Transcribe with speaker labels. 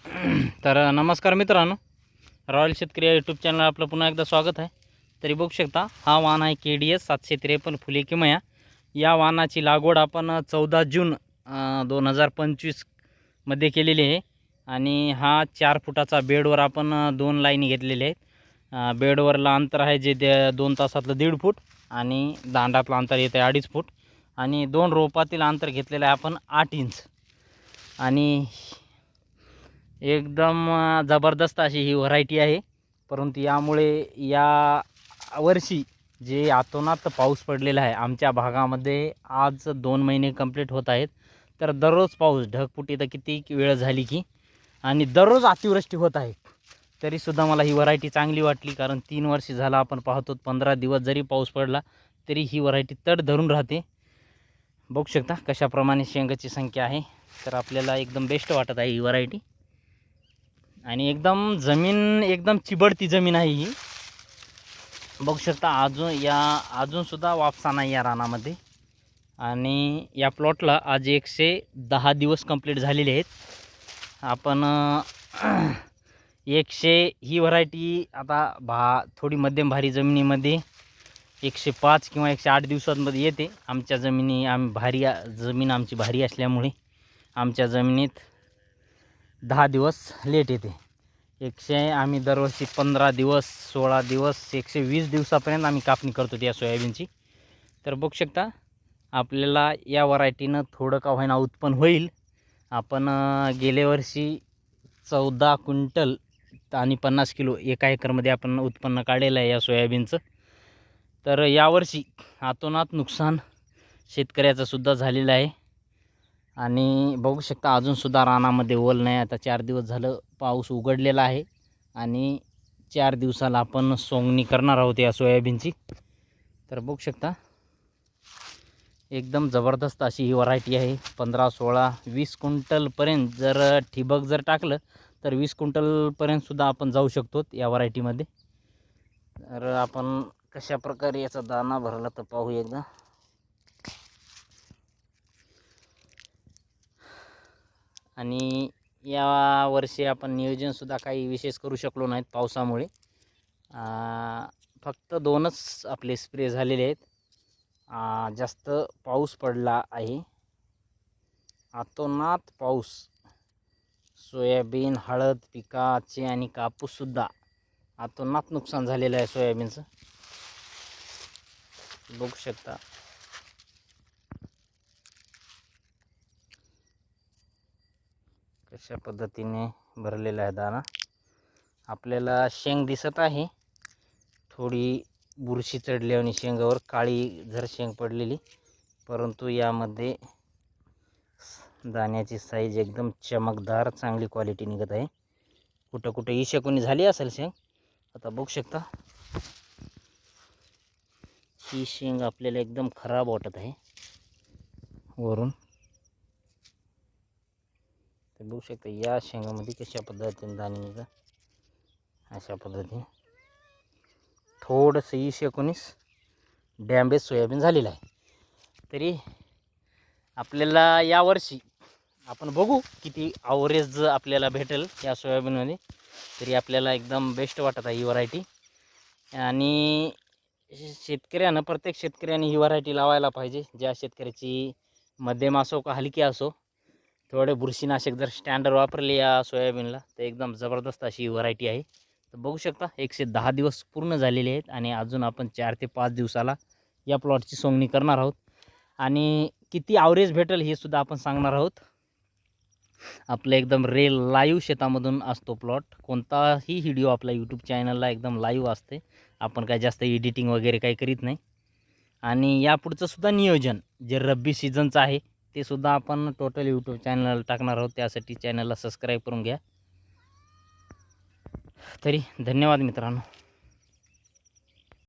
Speaker 1: तर नमस्कार मित्रांनो, रॉयल शेतकरी या यूट्यूब चॅनल आपलं पुन्हा एकदा स्वागत आहे. तरी बघू शकता हा वाहन आहे KDS 753 फुले किमया. या वाहनाची लागवड आपण 14 जून 2025 मध्ये केलेली आहे आणि हा 4 फुटाचा बेडवर आपण 2 लाईनी घेतलेले आहेत. बेडवरला अंतर आहे जे 2 तासातलं 1.5 फूट आणि दांडातलं अंतर येते 2.5 फूट आणि 2 रोपातील अंतर घेतलेलं आहे आपण 8 इंच. आणि एकदम ज़बरदस्त अशी ही व्हरायटी आहे. परंतु यामुळे या वर्षी जे अतोनात पाऊस पडलेला आहे आमच्या भागामध्ये, आज 2 महिने कंप्लीट होत आहेत. तर दररोज पाऊस, ढगफुटी तर किती वेळ झाली की, आणि दररोज अतिवृष्टी होत आहे. तरीसुद्धा मला ही व्हरायटी चांगली वाटली, कारण 3 वर्ष झालं आपण पाहतो 15 दिवस जरी पाऊस पडला तरी ही व्हरायटी तड धरून राहते. बघू शकता कशाप्रमाणे शेंगाची संख्या आहे. तर आपल्याला एकदम बेस्ट वाटत आहे ही व्हरायटी. आणि एकदम जमीन एकदम चिबडती जमीन आहे ही. बघू शकता अजून सुद्धा वापसा नाही या रानामध्ये. आणि या प्लॉटला आज 110 दिवस कंप्लीट झालेले आहेत. आपण 100 ही व्हरायटी आता थोडी मध्यम भारी जमिनीमध्ये 105 किंवा 108 दिवसांमध्ये येते. आमच्या जमिनी जमीन आमची भारी असल्यामुळे आमच्या जमिनीत 10 दिवस लेट येते. आम्ही दरवर्षी 15 दिवस, 16 दिवस, 120 दिवसापर्यंत आम्ही कापणी करतो या सोयाबीनची. तर बघू शकता आपल्याला या व्हरायटीनं थोडं का होईना उत्पन्न होईल. आपण गेल्या वर्षी 14 क्विंटल आणि 50 किलो एका एकरमध्ये आपण उत्पन्न काढलेलं आहे या सोयाबीनचं. तर यावर्षी अतोनात नुकसान शेतकऱ्याचं सुद्धा झालेलं आहे. आणि बघू शकता अजूनसुद्धा रानामध्ये ओल नाही. आता 4 दिवस झालं पाऊस उघडलेला आहे आणि 4 दिवसाला आपण सोंगणी करणार आहोत या सोयाबीनची. तर बघू शकता एकदम ज़बरदस्त अशी ही व्हरायटी आहे. 15, 16, 20 क्विंटलपर्यंत जर ठिबक जर टाकलं तर 20 क्विंटलपर्यंतसुद्धा आपण जाऊ शकतो या व्हरायटीमध्ये. तर आपण कशा प्रकारे याचा दाना भरला तर पाहू एकदा. आणि या वर्षी आपण नियोजनसुद्धा काही विशेष करू शकलो नाहीत पावसामुळे. फक्त 2च आपले स्प्रे झालेले आहेत. जास्त पाऊस पडला आहे, अतोनात पाऊस. सोयाबीन, हळद पिकाचे आणि कापूससुद्धा अतोनात नुकसान झालेलं आहे सोयाबीनचं. बघू शकता कशा पद्धतीने भरलेला आहे दाना. आपल्याला शेंग दिसत आहे थोडी बुरशी चढली आणि शेंगावर काळी जर शेंग पडलेली. परंतु यामध्ये दाण्याची साईज एकदम चमकदार चांगली क्वालिटी निघत आहे. कुठं कुठं इशकुनी झाली असेल शेंग. आता बघू शकता ही शेंग आपल्याला एकदम खराब वाटत आहे वरून. तर बघू शकता या शेंगामध्ये कशा पद्धतीने दाणे निघतात. अशा पद्धतीने थोडंसं 19 डॅमेज सोयाबीन झालेलं आहे. तरी आपल्याला यावर्षी आपण बघू किती ॲव्हरेज आपल्याला भेटेल या सोयाबीनमध्ये. तरी आपल्याला एकदम बेस्ट वाटत आहे ही व्हरायटी. आणि प्रत्येक शेतकऱ्याने ही व्हरायटी लावायला पाहिजे. ज्या शेतकऱ्याची मध्यम असो का हलकी असो, थोडे बुरशीनाशक जर स्टँडर्ड वापरले या सोयाबीनला तर एकदम ज़बरदस्त अशी ही व्हरायटी आहे. तर बघू शकता 110 दिवस पूर्ण झालेले आहेत आणि अजून आपण 4 ते 5 दिवसाला या प्लॉटची सोंगणी करणार आहोत. आणि किती ॲव्हरेज भेटेल हे सुद्धा आपण सांगणार आहोत. आपलं एकदम लाईव्ह शेतामधून असतो प्लॉट. कोणताही व्हिडिओ आपला यूट्यूब चॅनलला एकदम लाईव्ह असते. आपण काय जास्त एडिटिंग वगैरे काही करीत नाही. आणि यापुढचं सुद्धा नियोजन जे रब्बी सीझनचं आहे ते सुद्धा आपण टोटल यूट्यूब चॅनलला टाकणार आहोत. त्यासाठी चॅनलला सबस्क्राईब करून घ्या. तरी धन्यवाद मित्रांनो.